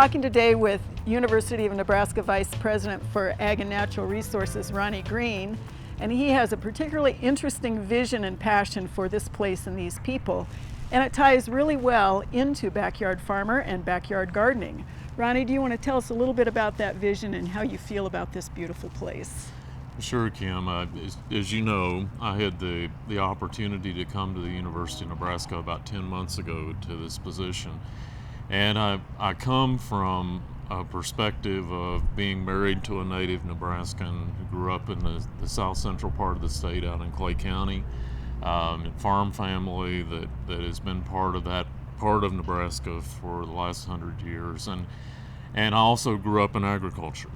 talking today with University of Nebraska Vice President for Ag and Natural Resources, Ronnie Green, and he has a particularly interesting vision and passion for this place and these people, and it ties really well into backyard farmer and backyard gardening. Ronnie, do you want to tell us a little bit about that vision and how you feel about this beautiful place? Sure, Kim. As you know, I had the opportunity to come to the University of Nebraska about 10 months ago to this position. And I come from a perspective of being married to a native Nebraskan who grew up in the south central part of the state out in Clay County, farm family that has been part of that part of Nebraska for the last 100 years. And I also grew up in agriculture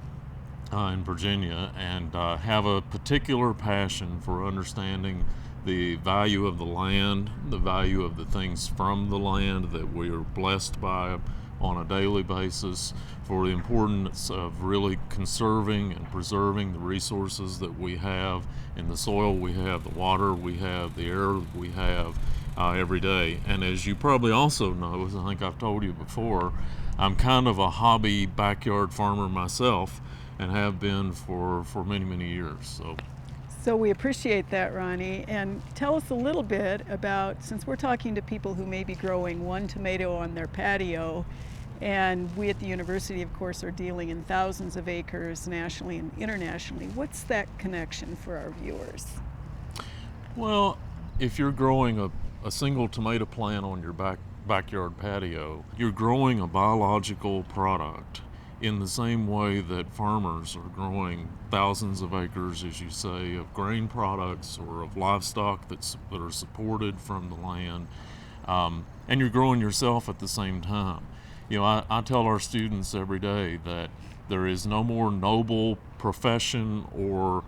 in Virginia, and have a particular passion for understanding the value of the land, the value of the things from the land that we are blessed by on a daily basis, for the importance of really conserving and preserving the resources that we have in the soil we have, the water we have, the air we have every day. And as you probably also know, as I think I've told you before, I'm kind of a hobby backyard farmer myself, and have been for many, many years. So we appreciate that, Ronnie. And tell us a little bit about, since we're talking to people who may be growing one tomato on their patio, and we at the university, of course, are dealing in thousands of acres nationally and internationally, what's that connection for our viewers? Well, if you're growing a single tomato plant on your backyard patio, you're growing a biological product in the same way that farmers are growing thousands of acres, as you say, of grain products or of livestock that are supported from the land, and you're growing yourself at the same time. You know, I tell our students every day that there is no more noble profession or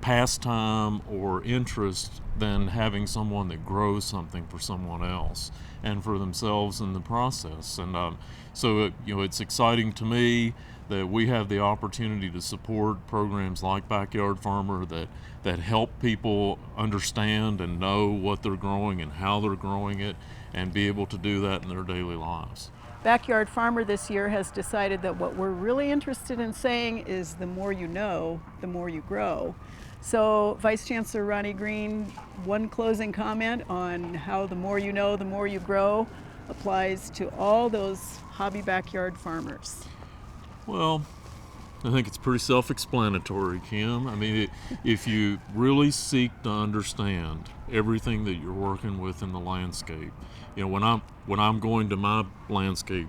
pastime or interest than having someone that grows something for someone else and for themselves in the process. And so it's exciting to me that we have the opportunity to support programs like Backyard Farmer that help people understand and know what they're growing and how they're growing it, and be able to do that in their daily lives. Backyard Farmer this year has decided that what we're really interested in saying is the more you know, the more you grow. So Vice Chancellor Ronnie Green, one closing comment on how the more you know, the more you grow applies to all those hobby backyard farmers. Well, I think it's pretty self-explanatory, Kim. I mean, if you really seek to understand everything that you're working with in the landscape, you know, when I'm going to my landscape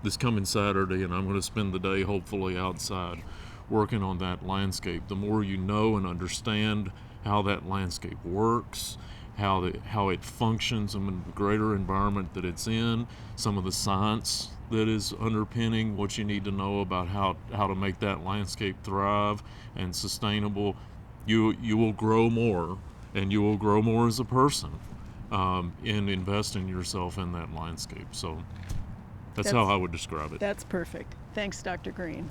this coming Saturday, and I'm going to spend the day hopefully outside working on that landscape, the more you know and understand how that landscape works, how it functions in the greater environment that it's in, some of the science that is underpinning what you need to know about how to make that landscape thrive and sustainable, you will grow more, and you will grow more as a person in investing yourself in that landscape. So that's how I would describe it. That's perfect. Thanks, Dr. Green.